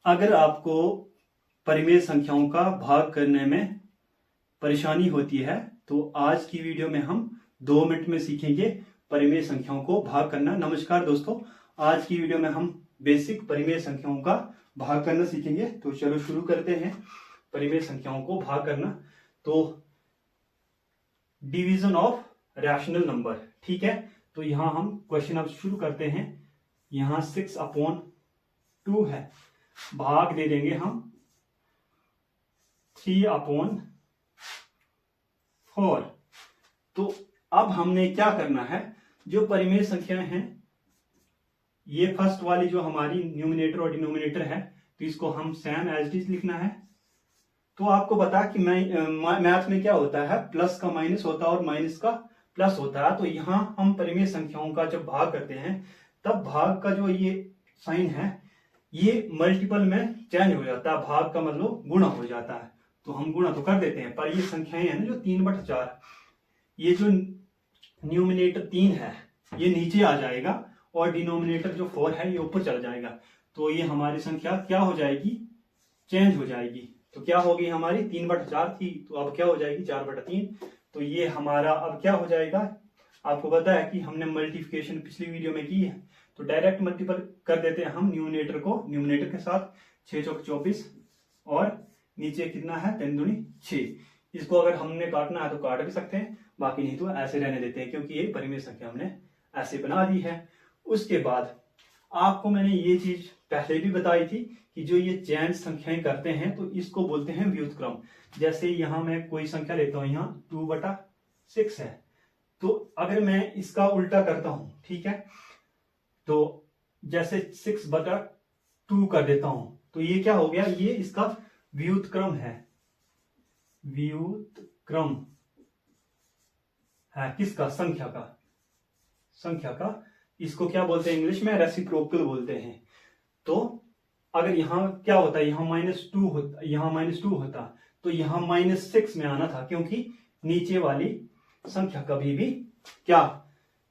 अगर आपको परिमेय संख्याओं का भाग करने में परेशानी होती है तो आज की वीडियो में हम 2 मिनट में सीखेंगे परिमेय संख्याओं को भाग करना। नमस्कार दोस्तों, आज की वीडियो में हम बेसिक परिमेय संख्याओं का भाग करना सीखेंगे। तो चलो शुरू करते हैं परिमेय संख्याओं को भाग करना। तो डिवीजन ऑफ रैशनल नंबर, ठीक है। तो यहां हम क्वेश्चन अब शुरू करते हैं। यहां 6/2 है, भाग दे देंगे हम 3/4। तो अब हमने क्या करना है, जो परिमेय संख्याएं हैं, ये फर्स्ट वाली जो हमारी न्यूमिनेटर और डिनोमिनेटर है, तो इसको हम सेम एज इट इज लिखना है। तो आपको बता कि मैथ में क्या होता है, प्लस का माइनस होता है और माइनस का प्लस होता है। तो यहां हम परिमेय संख्याओं का जब भाग करते हैं तब भाग का जो ये साइन है ये मल्टीपल में चेंज हो जाता है। भाग का मतलब गुणा हो जाता है, तो हम गुणा तो कर देते हैं, पर ये संख्याएं हैं ना जो 3/4, ये जो न्यूमिनेटर 3 है ये नीचे आ जाएगा और डिनोमिनेटर जो 4 है ये ऊपर चला जाएगा। तो ये हमारी संख्या क्या हो जाएगी, चेंज हो जाएगी। तो क्या होगी, हमारी 3/4 थी तो अब क्या हो जाएगी 4/3। तो ये हमारा अब क्या हो जाएगा, आपको पता है कि हमने मल्टीप्लिकेशन पिछली वीडियो में की है, तो डायरेक्ट मल्टीपल कर देते हैं हम न्यूमिनेटर को न्यूमिनेटर के साथ। 6 चौक 24 और नीचे कितना है 3 दूनी 6। इसको अगर हमने काटना है तो काट भी सकते हैं, बाकी नहीं तो ऐसे रहने देते हैं, क्योंकि ये परिमेय संख्या हमने ऐसे बना दी है। उसके बाद आपको मैंने ये चीज पहले भी बताई थी कि जो ये चेंज संख्याएं करते हैं तो इसको बोलते हैं व्युत्क्रम। जैसे यहां मैं कोई संख्या लेता हूं, यहाँ 2/6 है, तो अगर मैं इसका उल्टा करता हूं, ठीक है, तो जैसे 6/2 कर देता हूं, तो ये क्या हो गया, ये इसका व्युत्क्रम है। व्युत्क्रम है किसका, संख्या का। संख्या का इसको क्या बोलते हैं इंग्लिश में, रेसिप्रोकल बोलते हैं। तो अगर यहां क्या होता है, यहां -2 होता, यहां -2 होता, तो यहां -6 में आना था, क्योंकि नीचे वाली संख्या कभी भी क्या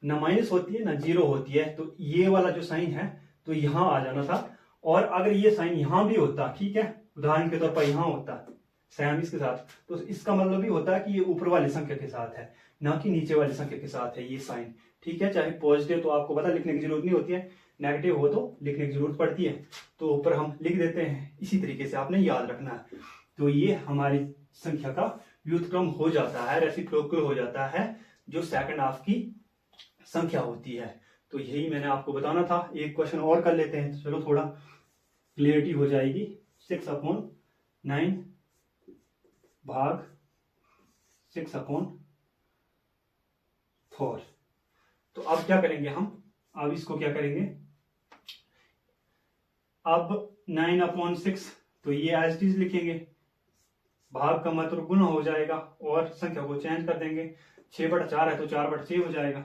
ना माइनस होती है ना जीरो होती है। तो ये वाला जो साइन है तो यहां आ जाना था। और अगर ये साइन यहां भी होता, ठीक है, उदाहरण के तौर पर यहां होता सेम इसके साथ, तो इसका मतलब भी होता है कि ये ऊपर वाली संख्या के साथ है, ना कि नीचे वाली संख्या के साथ है ये साइन, ठीक है। चाहे पॉजिटिव तो आपको पता लिखने की जरूरत नहीं होती है, नेगेटिव हो तो लिखने की जरूरत पड़ती है, तो ऊपर हम लिख देते हैं। इसी तरीके से आपने याद रखना है। तो ये हमारी संख्या का व्युत्क्रम हो जाता है, रेसिप्रोकल हो जाता है, जो सेकंड हाफ की संख्या होती है। तो यही मैंने आपको बताना था। एक क्वेश्चन और कर लेते हैं, चलो थोड़ा क्लियरिटी हो जाएगी। 6/9 भाग 6/4। तो अब क्या करेंगे हम, अब इसको क्या करेंगे, अब 9/6, तो ये एज इट इज लिखेंगे, भाग का मतलब गुणा हो जाएगा और संख्या को चेंज कर देंगे। 6/4 है तो 4/6 हो जाएगा,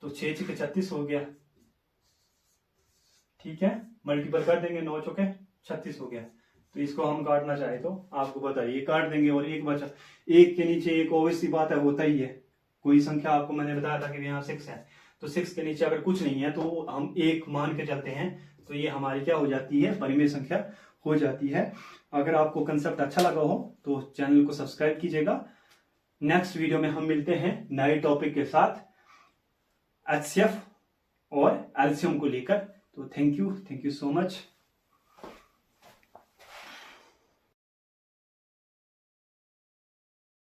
तो 6 6 36 हो गया, ठीक है। मल्टीपल कर देंगे, 9 चौके 36 हो गया। तो इसको हम काटना चाहे तो आपको बताइए, काट देंगे और एक बचा, एक के नीचे एक, ऑब्वियस सी बात है होता ही है। कोई संख्या आपको मैंने बताया था कि यहाँ 6 है, तो 6 के नीचे अगर कुछ नहीं है तो हम एक मान के चलते हैं, तो ये हमारी क्या हो जाती है, परिमेय संख्या हो जाती है। अगर आपको कंसेप्ट अच्छा लगा हो तो चैनल को सब्सक्राइब कीजिएगा। नेक्स्ट वीडियो में हम मिलते हैं नए टॉपिक के साथ, HCF और एलसीएम को लेकर। तो थैंक यू सो मच।